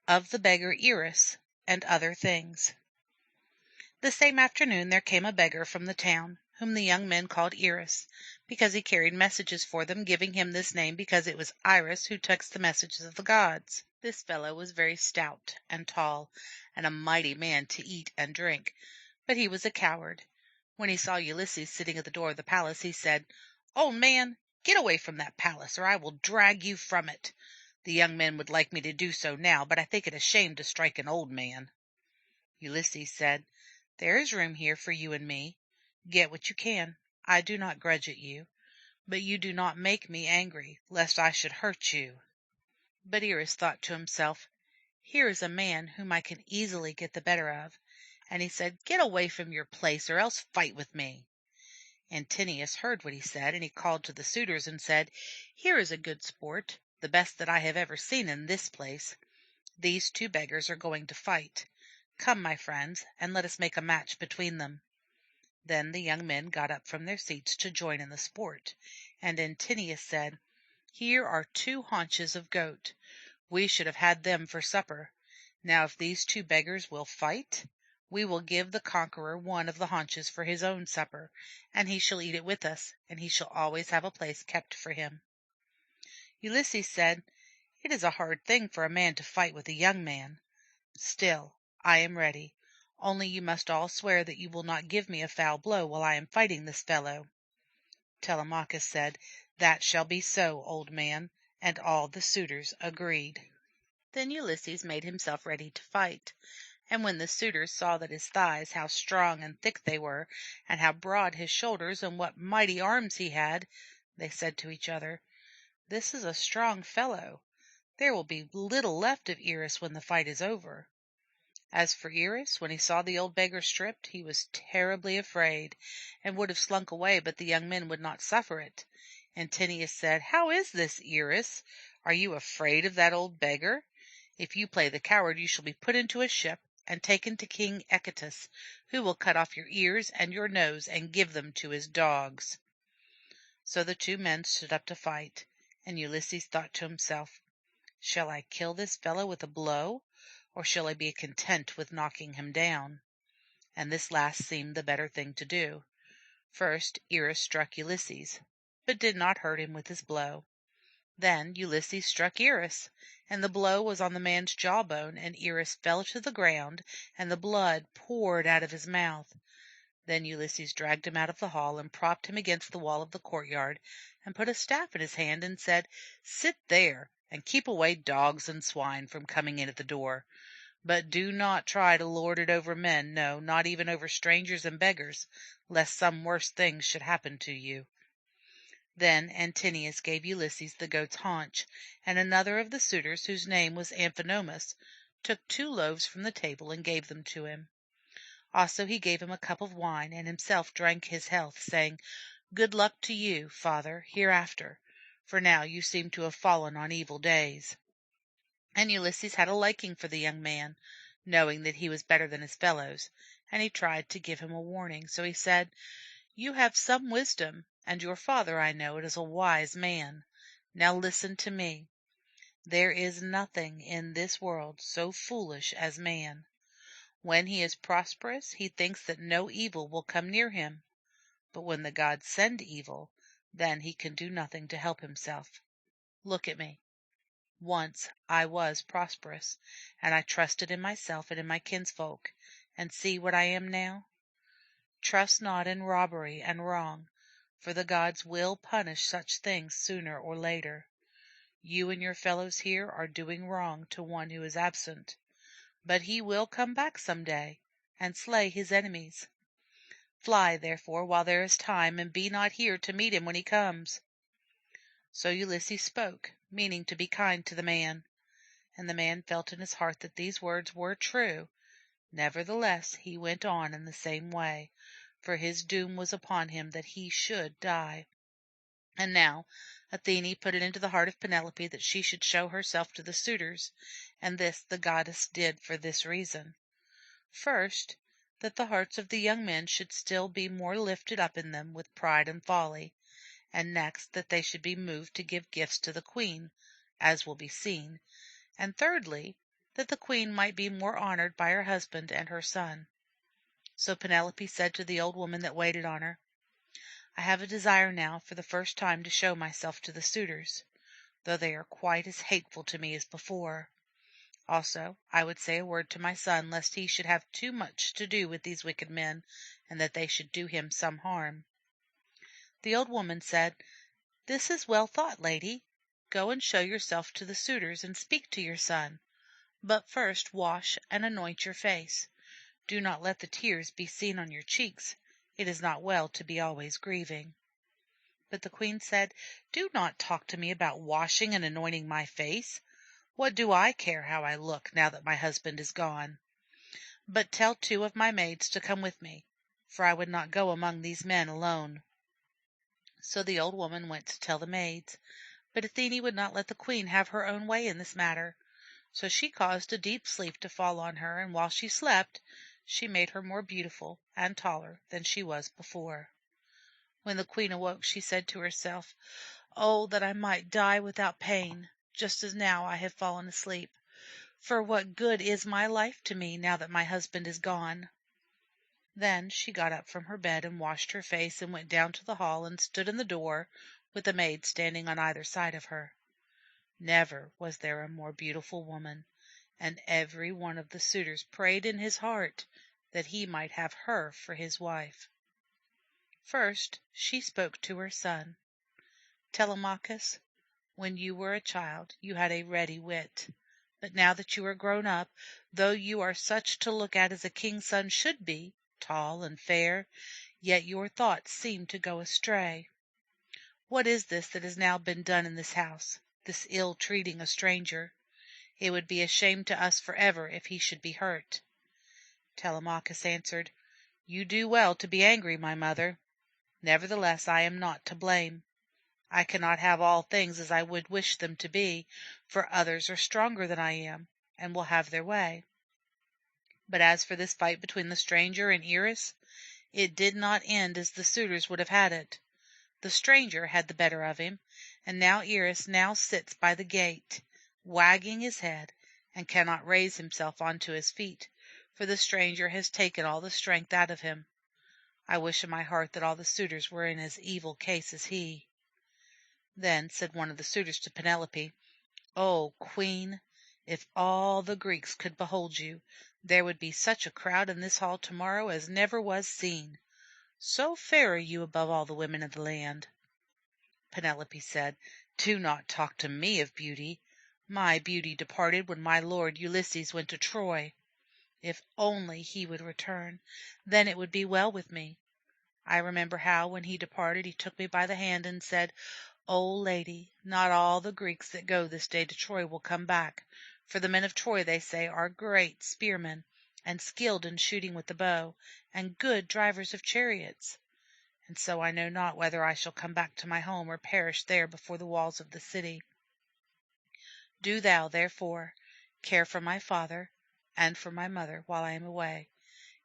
of the beggar Irus, and other things. The same afternoon there came a beggar from the town, whom the young men called Irus, because he carried messages for them, giving him this name because it was Irus who took the messages of the gods. This fellow was very stout and tall, and a mighty man to eat and drink, but he was a coward. When he saw Ulysses sitting at the door of the palace, he said, "Old man, get away from that palace, or I will drag you from it. The young men would like me to do so now, but I think it a shame to strike an old man." Ulysses said, "There is room here for you and me. Get what you can. I do not grudge it you, but you do not make me angry, lest I should hurt you." But Irus thought to himself, "Here is a man whom I can easily get the better of," and he said, "Get away from your place, or else fight with me." Antinous heard what he said, and he called to the suitors and said, "Here is a good sport, the best that I have ever seen in this place. These two beggars are going to fight. Come, my friends, and let us make a match between them." Then the young men got up from their seats to join in the sport, and Antinous said, "Here are 2 haunches of goat. We should have had them for supper. Now if these 2 beggars will fight, we will give the conqueror one of the haunches for his own supper, and he shall eat it with us, and he shall always have a place kept for him." Ulysses said, "It is a hard thing for a man to fight with a young man. Still, I am ready. Only you must all swear that you will not give me a foul blow while I am fighting this fellow." Telemachus said, "That shall be so, old man," and all the suitors agreed. Then Ulysses made himself ready to fight, and when the suitors saw that his thighs, how strong and thick they were, and how broad his shoulders, and what mighty arms he had, they said to each other, "This is a strong fellow. There will be little left of Irus when the fight is over." As for Irus, when he saw the old beggar stripped, he was terribly afraid, and would have slunk away, but the young men would not suffer it. Antinous said, "How is this, Irus? Are you afraid of that old beggar? If you play the coward, you shall be put into a ship and taken to King Echetus, who will cut off your ears and your nose and give them to his dogs." So the 2 men stood up to fight, and Ulysses thought to himself, "Shall I kill this fellow with a blow, or shall I be content with knocking him down?" And this last seemed the better thing to do. First Irus struck Ulysses, but did not hurt him with his blow. Then Ulysses struck Irus, and the blow was on the man's jawbone, and Irus fell to the ground, and the blood poured out of his mouth. Then Ulysses dragged him out of the hall, and propped him against the wall of the courtyard, and put a staff in his hand, and said, "Sit there, and keep away dogs and swine from coming in at the door. But do not try to lord it over men, no, not even over strangers and beggars, lest some worse things should happen to you." Then Antinous gave Ulysses the goat's haunch, and another of the suitors, whose name was Amphinomus, took 2 loaves from the table and gave them to him. Also he gave him a cup of wine, and himself drank his health, saying, "Good luck to you, father, hereafter, for now you seem to have fallen on evil days." And Ulysses had a liking for the young man, knowing that he was better than his fellows, and he tried to give him a warning. So he said, "You have some wisdom, and your father, I know, is a wise man. Now listen to me. There is nothing in this world so foolish as man. When he is prosperous, he thinks that no evil will come near him. But when the gods send evil, then he can do nothing to help himself. Look at me. Once I was prosperous, and I trusted in myself and in my kinsfolk, and see what I am now. Trust not in robbery and wrong, for the gods will punish such things sooner or later. You and your fellows here are doing wrong to one who is absent, but he will come back some day and slay his enemies. Fly, therefore, while there is time, and be not here to meet him when he comes." So Ulysses spoke, meaning to be kind to the man, and the man felt in his heart that these words were true. Nevertheless he went on in the same way, for his doom was upon him that he should die. And now Athene put it into the heart of Penelope that she should show herself to the suitors, and this the goddess did for this reason. First, that the hearts of the young men should still be more lifted up in them with pride and folly, and next that they should be moved to give gifts to the queen, as will be seen, and thirdly, that the queen might be more honored by her husband and her son. So Penelope said to the old woman that waited on her, I have a desire now for the first time to show myself to the suitors, though they are quite as hateful to me as before. Also, I would say a word to my son, lest he should have too much to do with these wicked men, and that they should do him some harm. The old woman said, This is well thought, lady. Go and show yourself to the suitors, and speak to your son. But first wash and anoint your face. Do not let the tears be seen on your cheeks. It is not well to be always grieving. But the queen said, Do not talk to me about washing and anointing my face. What do I care how I look now that my husband is gone? But tell 2 of my maids to come with me, for I would not go among these men alone. So the old woman went to tell the maids, but Athene would not let the queen have her own way in this matter. So she caused a deep sleep to fall on her, and while she slept, she made her more beautiful and taller than she was before. When the queen awoke, she said to herself, Oh, that I might die without pain, just as now I have fallen asleep. For what good is my life to me now that my husband is gone? Then she got up from her bed and washed her face and went down to the hall and stood in the door with the maid standing on either side of her. Never was there a more beautiful woman, and every one of the suitors prayed in his heart that he might have her for his wife. First she spoke to her son. Telemachus, when you were a child you had a ready wit. But now that you are grown up, though you are such to look at as a king's son should be, tall and fair, yet your thoughts seem to go astray. What is this that has now been done in this house, this ill treating a stranger? It would be a shame to us forever if he should be hurt. Telemachus answered, You do well to be angry, my mother. Nevertheless, I am not to blame. I cannot have all things as I would wish them to be, for others are stronger than I am, and will have their way. But as for this fight between the stranger and Irus, it did not end as the suitors would have had it. The stranger had the better of him, and now Irus now sits by the gate, wagging his head, and cannot raise himself onto his feet, for the stranger has taken all the strength out of him. I wish in my heart that all the suitors were in as evil case as he. Then said one of the suitors to Penelope, O Queen, if all the Greeks could behold you, there would be such a crowd in this hall tomorrow as never was seen. So fair are you above all the women of the land. Penelope said, Do not talk to me of beauty. My beauty departed when my lord Ulysses went to Troy. If only he would return, then it would be well with me. I remember how, when he departed, he took me by the hand and said, O lady, not all the Greeks that go this day to Troy will come back, for the men of Troy, they say, are great spearmen, and skilled in shooting with the bow, and good drivers of chariots. And so I know not whether I shall come back to my home or perish there before the walls of the city. Do thou, therefore, care for my father and for my mother while I am away.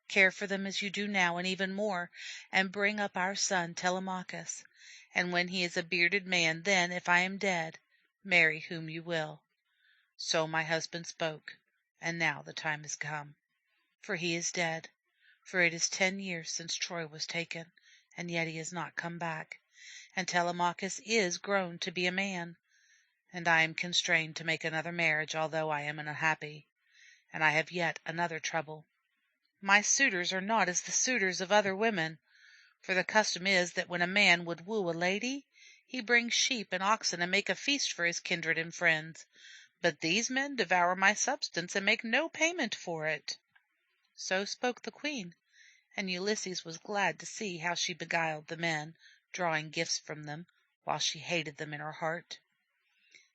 Care for them as you do now, and even more, and bring up our son Telemachus. And when he is a bearded man, then, if I am dead, marry whom you will. So my husband spoke, and now the time is come. For he is dead, for it is 10 years since Troy was taken, and yet he has not come back. And Telemachus is grown to be a man, and I am constrained to make another marriage, although I am unhappy. And I have yet another trouble. My suitors are not as the suitors of other women. For the custom is that when a man would woo a lady, he brings sheep and oxen and make a feast for his kindred and friends. But these men devour my substance and make no payment for it. So spoke the queen, and Ulysses was glad to see how she beguiled the men, drawing gifts from them, while she hated them in her heart.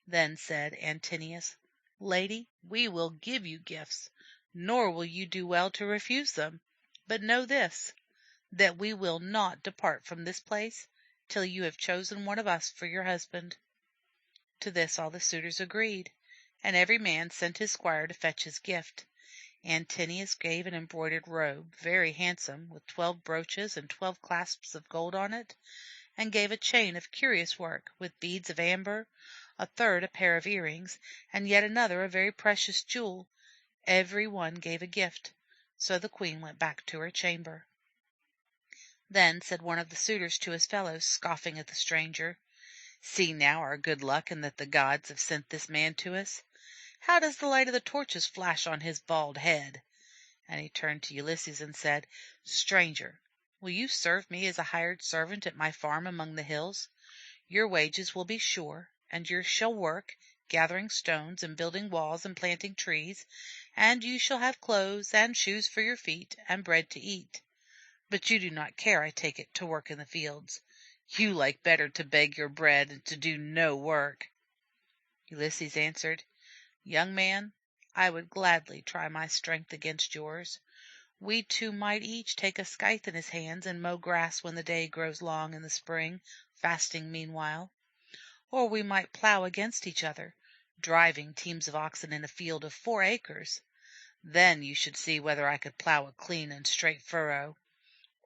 Then said Antinous, Lady, we will give you gifts, nor will you do well to refuse them. But know this, that we will not depart from this place till you have chosen one of us for your husband. To this all the suitors agreed, and every man sent his squire to fetch his gift. Antinous gave an embroidered robe, very handsome, with 12 brooches and 12 clasps of gold on it, and gave a chain of curious work, with beads of amber, a third a pair of earrings, and yet another a very precious jewel, Every one gave a gift, so the Queen went back to her chamber. Then said one of the suitors to his fellows, scoffing at the stranger, "See now our good luck, and that the gods have sent this man to us. How does the light of the torches flash on his bald head?" And he turned to Ulysses and said, "Stranger, will you serve me as a hired servant at my farm among the hills? Your wages will be sure, and you shall work, gathering stones and building walls and planting trees, and you shall have clothes and shoes for your feet, and bread to eat. But you do not care, I take it, to work in the fields. You like better to beg your bread and to do no work." Ulysses answered, "Young man, I would gladly try my strength against yours. We two might each take a scythe in his hands and mow grass when the day grows long in the spring, fasting meanwhile. Or we might plow against each other, driving teams of oxen in a field of 4 acres. Then you should see whether I could plow a clean and straight furrow.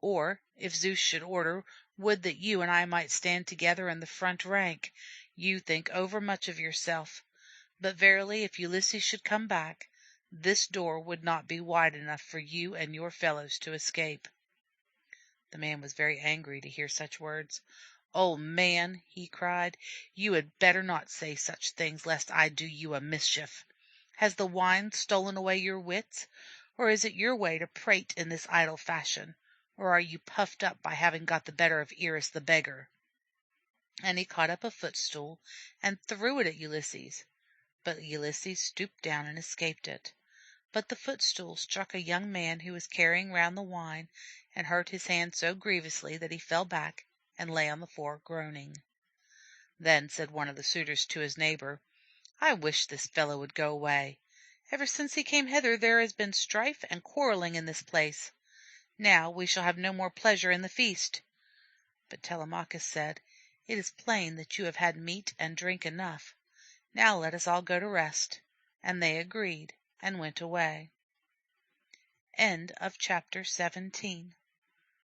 Or, if Zeus should order, would that you and I might stand together in the front rank. You think overmuch of yourself. But verily, if Ulysses should come back, this door would not be wide enough for you and your fellows to escape." The man was very angry to hear such words. "Old man," he cried, "you had better not say such things, lest I do you a mischief. Has the wine stolen away your wits, or is it your way to prate in this idle fashion? Or are you puffed up by having got the better of Irus the beggar?" And he caught up a footstool and threw it at Ulysses. But Ulysses stooped down and escaped it. But the footstool struck a young man who was carrying round the wine, and hurt his hand so grievously that he fell back and lay on the floor groaning. Then said one of the suitors to his neighbor, "I wish this fellow would go away. Ever since he came hither there has been strife and quarrelling in this place. Now we shall have no more pleasure in the feast." But Telemachus said, "It is plain that you have had meat and drink enough. Now let us all go to rest." And they agreed and went away. Chapter 17